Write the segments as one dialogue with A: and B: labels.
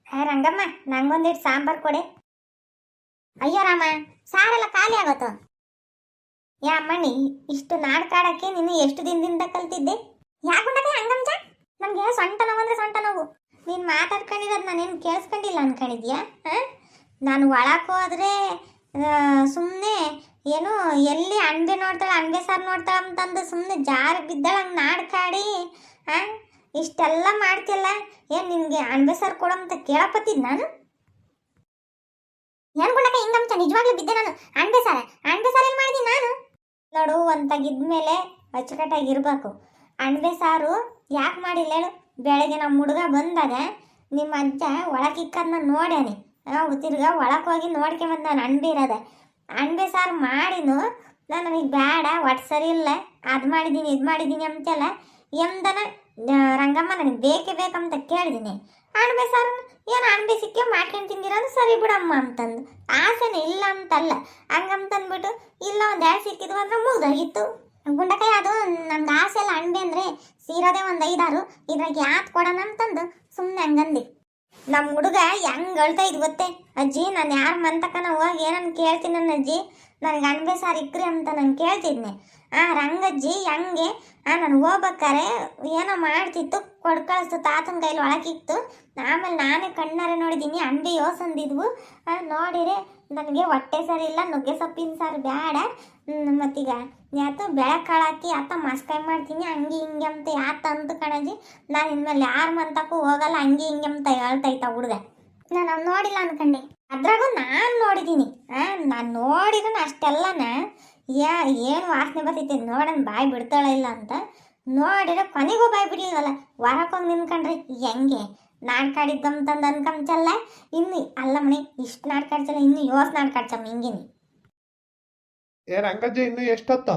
A: ರಂಗಮ್ಮ, ನಂಗೊಂದಿಟ್ಟು ಸಾಂಬಾರ್ ಕೊಡೆ. ಅಯ್ಯೋ ರಾಮ, ಸಾರೆಲ್ಲ ಖಾಲಿ ಆಗೋತು. ಯಾ ಅಮ್ಮಣ್ಣಿ, ಇಷ್ಟು ನಾಡ್ಕಾಡಕ್ಕೆ ನೀನು ಎಷ್ಟು ದಿನದಿಂದ ಕಲ್ತಿದ್ದೆ? ಯಾಕುಂಡಕ್ಕೆ ಹಂಗಂಜ? ನಮ್ಗೆ ಸೊಂಟ ನೋವು ಅಂದ್ರೆ ಸೊಂಟ ನೋವು. ನೀನು ಮಾತಾಡ್ಕೊಂಡಿರೋದು ನಾನೇನು ಕೇಳಿಸ್ಕೊಂಡಿಲ್ಲ ಅನ್ಕೊಂಡಿದ್ಯಾ? ನಾನು ಒಳಕ್ಕೆ ಹೋದ್ರೆ ಸುಮ್ಮನೆ ಏನು ಎಲ್ಲಿ ಅಣಬೆ ನೋಡ್ತಾಳೆ, ಅಣಬೆ ಸಾರು ನೋಡ್ತಾಳೆ ಅಂತಂದು ಸುಮ್ಮನೆ ಜಾರಿ ಬಿದ್ದಾಳೆ ಹಂಗೆ ನಾಡ್ಕಾಡಿ. ಇಷ್ಟೆಲ್ಲ ಮಾಡ್ತಿಲ್ಲ. ಏನು ನಿನಗೆ ಅಣಬೆ ಸಾರು ಕೊಡೋ ಅಂತ ಕೇಳಪತ್ತಿದ್ ನಾನು? ಏನು ಗುಂಡಕ್ಕ ಹಿಂಗಂತ ನಿಜವಾಗ್ಲೂ ಬಿದ್ದೆ ನಾನು. ಅಣಬೆ ಸಾರು ಏನು ಮಾಡಿದ್ದೀನಿ ನಾನು? ನೋಡು, ಒಂದು ತೆಗಿದ್ಮೇಲೆ ಅಚ್ಚುಕಟ್ಟಾಗಿರ್ಬೇಕು. ಅಣಬೆ ಸಾರು ಯಾಕೆ ಮಾಡಿಲ್ಲ ಹೇಳು? ಬೆಳಗ್ಗೆ ನಮ್ಮ ಹುಡುಗ ಬಂದಾಗ ನಿಮ್ಮ ಅಜ್ಜ ಒಳಗಿಕ್ಕದನ್ನ ನೋಡ್ಯಾನೆ. ತಿರ್ಗಾ ಒಳಕ್ಕೆ ಹೋಗಿ ನೋಡ್ಕೊಂಬಂದು ನಾನು ಅಣಬೆ ಇರೋದೆ. ಅಣಬೆ ಸಾರು ಮಾಡಿನು ನನಗೆ ಬೇಡ, ಒಟ್ಟು ಸರಿ ಇಲ್ಲ, ಅದು ಮಾಡಿದ್ದೀನಿ ಇದು ಮಾಡಿದ್ದೀನಿ ಅಂತೆಲ್ಲ ಎಂದನ ರಂಗಮ್ಮ ನನಗೆ ಬೇಕೇ ಬೇಕಂತ ಕೇಳಿದ್ದೀನಿ. ಅಣಬೆ ಸಾರು ಏನು ಅಣಬೆ ಸಿಕ್ಕೇ ಮಾಡ್ಕೊಂಡು ತಿಂದಿರೋದು ಸರಿ ಬಿಡಮ್ಮ ಅಂತಂದು. ಆಸೆನೇ ಇಲ್ಲ ಅಂತಲ್ಲ, ಹಂಗಂತಂದ್ಬಿಟ್ಟು ಇಲ್ಲ ಒಂದು ಎರಡು ಸಿಕ್ಕಿದ್ವು ಅಂದ್ರೆ ಮುಗ್ದೋಗಿತ್ತು. ಗುಂಡಕಾಯಿ ಅದು ನಮ್ದು ಆಸೆ ಎಲ್ಲ ಅಣಬೆ ಅಂದರೆ ಸೀರೋದೇ ಒಂದು 5-6, ಇದ್ರಾಗ ಯಾತ್ ಕೊಡೋಣ ಅಂತಂದು ಸುಮ್ಮನೆ ಹಂಗಂದು. ನಮ್ಮ ಹುಡುಗ ಹೆಂಗೆ ಅಳ್ತಾ ಇದು ಗೊತ್ತೇ? ಅಜ್ಜಿ, ನಾನು ಯಾರ ಮಂತಕನ ಹೋಗಿ ಏನನ್ನು ಕೇಳ್ತೀನಿ ನನ್ನ ಅಜ್ಜಿ, ನನಗೆ ಅಣಬೆ ಸಾರು ಇಕ್ರಿ ಅಂತ ನಾನು ಕೇಳ್ತಿದ್ನೆ. ರಂಗಜ್ಜಿ ಹೆಂಗೆ ನಾನು ಹೋಗ್ಬೇಕಾರೆ ಏನೋ ಮಾಡ್ತಿತ್ತು, ಕೊಡ್ ಕಳಿಸ್ತು, ತಾತನ ಕೈಲಿ ಒಳಗಿತ್ತು. ಆಮೇಲೆ ನಾನೇ ಕಣ್ಣಾರೆ ನೋಡಿದ್ದೀನಿ ಅಣಬೆ ಯೋಸಂದಿದ್ವು. ನೋಡಿರೆ ನನಗೆ ಹೊಟ್ಟೆ ಸರಿ ಇಲ್ಲ, ನುಗ್ಗೆ ಸೊಪ್ಪಿನ ಸಾರು ಬೇಡ, ಮತ್ತೀಗ ಯಾತು ಬೆಳಕಾಳು ಹಾಕಿ ಆತ ಮಸ್ಕಾಯಿ ಮಾಡ್ತೀನಿ ಹಂಗೆ ಹಿಂಗೆ ಅಂತ ಯಾತ ಅಂತ ಕಣಜಿ. ನಾನು ಇನ್ಮೇಲೆ ಯಾರ ಮಂತಕ್ಕೂ ಹೋಗಲ್ಲ ಹಂಗೆ ಹಿಂಗೆ ಅಂತ ಹೇಳ್ತೈತ ಹುಡುಗ. ನಾನು ನೋಡಿಲ್ಲ ಅನ್ಕಂಡೆ, ಅದ್ರಾಗೂ ನಾನು ನೋಡಿದ್ದೀನಿ. ನಾನು ನೋಡಿದ್ರೆ ಅಷ್ಟೆಲ್ಲನ ಏನು ವಾಸನೆ ಬರ್ತೈತೆ ನೋಡೋಣ ಬಾಯಿ ಬಿಡ್ತಾಳೆ ಇಲ್ಲ ಅಂತ ನೋಡಿದ್ರೆ ಕೊನೆಗೂ ಬಾಯಿ ಬಿಡಲಿಲ್ವಲ್ಲ. ಹೊರಕ್ಕೆ ಹೋಗಿ ನಿನ್ಕೊಂಡ್ರಿ ಹೆಂಗೆ ನಾಡ್ಕಾಡಿದ್ದಮ್ತಂದು ಅನ್ಕೊಂಚಲ್ಲ. ಇನ್ನು ಅಲ್ಲ ಮನೆ ಇಷ್ಟು ನಾಡ್ಕಾಡ್ಸಲ್ಲ, ಇನ್ನು ಯೋಸ್ ನಾಡ್ಕಾಡ್ಸಮ್ಮ ಹಿಂಗೇನಿ.
B: ರಂಗಜ್ಜ, ಇನ್ನು ಎಷ್ಟೊತ್ತ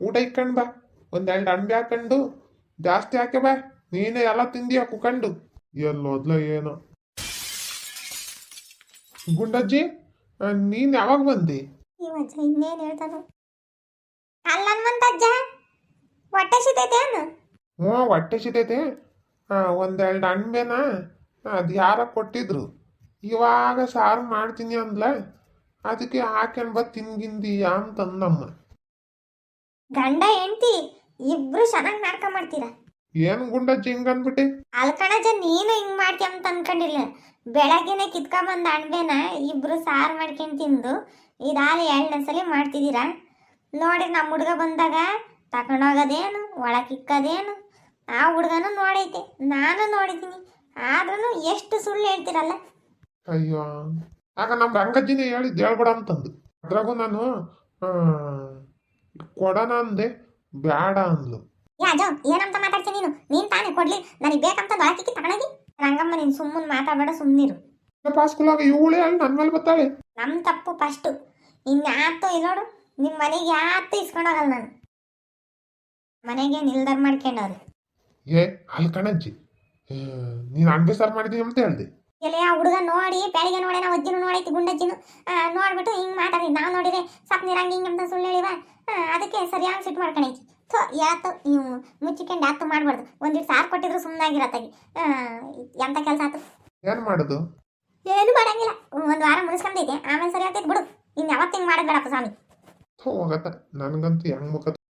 B: ಊಟ ಇಕ್ಕೊಂಡು ಬಾ. ಒಂದೆರಡು ಅಣಬೆ ಹಾಕೊಂಡು ಜಾಸ್ತಿ ಹಾಕೆ ಬಾ. ನೀನೇ ಎಲ್ಲ ತಿಂದಿಯ ಕುಕೊಂಡು ಎಲ್ಲೋದ್ಲ ಏನೋ. ಗುಂಡಜ್ಜಿ, ನೀನ್ ಯಾವಾಗ ಬಂದಿ?
A: ಇವಜ್ಜ ಇನ್ನೇನು ಹೇಳ್ತಾನು? ಅಲ್ಲನ್ವಂತಜ್ಜ ಹೊಟ್ಟೆ ಸಿತೈತೆ ಅನ್ನು?
B: ಹೊಟ್ಟೆ ಸಿತೈತೆ. ಒಂದೆರಡು ಅಣಬೆನ ಅದು ಯಾರ ಕೊಟ್ಟಿದ್ರು, ಇವಾಗ ಸಾರು ಮಾಡ್ತೀನಿ ಅಂದ್ಲ, ಅದಕ್ಕೆ ಹಾಕೊಂಡು ಬಾ ತಿನ್ಗಿಂದೀಯ ಅಂತಂದಮ್ಮ.
A: ಗಂಡ ಹೆಂಡತಿ ಇಬ್ರು ಚೆನ್ನಾಗಿ ನಾಟಕ ಮಾಡ್ತೀರಾ.
B: ಏನು ಗುಂಡಜ್ಜಿ ಹಿಂಗನ್ಬಿಟ್ಟೆ?
A: ಅಲ್ಕಣಜ್ಜ, ನೀನು ಹಿಂಗ್ ಮಾಡ್ತೀಯ ಅಂತ ಅನ್ಕೊಂಡಿಲ್ಲ. ಬೆಳಗ್ಗೆನೆ ಕಿತ್ಕೊಂಬಂದ ಅಣಬೆನ ಇಬ್ರು ಸಾರು ಮಾಡ್ಕೊಂಡು ತಿಂದು ಇದಾಲಿ 2ನೇ ಸಲ ಮಾಡ್ತಿದ್ದೀರಾ. ನೋಡಿ, ನಮ್ಮ ಹುಡುಗ ಬಂದಾಗ ತಗೊಂಡೋಗೋದೇನು, ಒಳಗಿಕ್ಕದೇನು, ಆ ಹುಡುಗನೂ ನೋಡೈತೆ, ನಾನು ನೋಡಿದ್ದೀನಿ. ಆದ್ರೂ ಎಷ್ಟು ಸುಳ್ಳು ಹೇಳ್ತೀರಲ್ಲ.
B: ಅಯ್ಯೋ, ಆಗ ನಮ್ಮ ರಂಗಜ್ಜಿನೇ ಹೇಳಿದ್ದು ಹೇಳ್ಬೇಡ ಅಂತಂದು. ಅದ್ರಾಗೂ ನಾನು ಕೊಡೋಣ ಅಂದೆ, ಬೇಡ ಅಂದ್ಲು.
A: ಯಾಜೋ, ಏನಂತ ಮಾತಾಡ್ತೀನಿ ನೀನು ತಾನೇ ಕೊಡ್ಲಿ, ನನಗೆ ಬೇಕಂತ ಬಾಕಿಕ್ಕಿ ತಗೊಂಡೋಗಿ. ರಂಗಮ್ಮ, ನೀನು ಸುಮ್ಮನೆ ಮಾತಾಡಬೇಡ, ಸುಮ್ಮನಿರು.
B: ಪಾಸ್ಕುಲಾಗ ಇವಳೇ ಅಲ್ಲಿ ನನ್ನ ಮೇಲೆ ಬರ್ತಾಳೆ.
A: ನಮ್ಮ ತಪ್ಪು ಫಸ್ಟು. ಇನ್ಯಾತೋ ಇಲ್ಲೋಡು, ನಿಮ್ಮ ಮನೆಗೆ ಯಾತು ಇಸ್ಕೊಂಡೋಗಲ್ಲ ನಾನು. ಮನೆಗೆ ನಿಲ್ದಾರ ಮಾಡ್ಕೊಂಡವ್ರು.
B: ಏ ಅಲ್ಲಿ ಕಣಜ್ಜಿ, ನೀನು ಅಣಬೆ ಸಾರು ಮಾಡಿದೀನಿ ಅಂತ ಹೇಳ್ದೆ.
A: ಎಲೆ ಆ ಹುಡುಗ ನೋಡಿ ಬೆಳಿಗ್ಗೆ ನೋಡೇ ನಾವು ಅಜ್ಜಿನೂ ನೋಡೈತಿ, ಗುಂಡಜ್ಜಿನೂ ನೋಡ್ಬಿಟ್ಟು ಹಿಂಗೆ ಮಾತಾಡಿ. ನಾವು ನೋಡಿದ್ರೆ ಸಪ್ನಿರ ಹಂಗೆ ಹಿಂಗೆ ಅಂತ ಸುಳ್ಳು ಹೇಳಿವ, ಅದಕ್ಕೆ ಸರಿಯಾಗಿ ಸಿಟ್ಟು ಮಾಡ್ಕೊಂಡೈತಿ. ಯಾತು ನೀವು ಮುಚ್ಚಿಕೊಂಡು ಯಾತು ಮಾಡ್ಬಾರ್ದು. ಒಂದಿಟ್ಟು ಸಾರು ಕೊಟ್ಟಿದ್ರು ಸುಮ್ಮನಾಗಿರತ್ತಾಗಿ. ಎಂಥ ಕೆಲಸ ಆಯ್ತು?
B: ಏನು ಮಾಡೋದು?
A: ಏನು ಮಾಡಂಗಿಲ್ಲ, ಒಂದು ವಾರ ಮುಗಿಸ್ಕೊಂಡೈತೆ, ಆಮೇಲೆ ಸರಿ ಆಗ್ತೈತೆ ಬಿಡು. ಇನ್ನು ಯಾವತ್ತು ಹಿಂಗೆ ಮಾಡೋದು ಬೇಡಪ್ಪ ಸ್ವಾಮಿ.
B: ಹೋಗತ್ತ, ನನಗಂತೂ ಹೆಂಗ್ ಮುಖ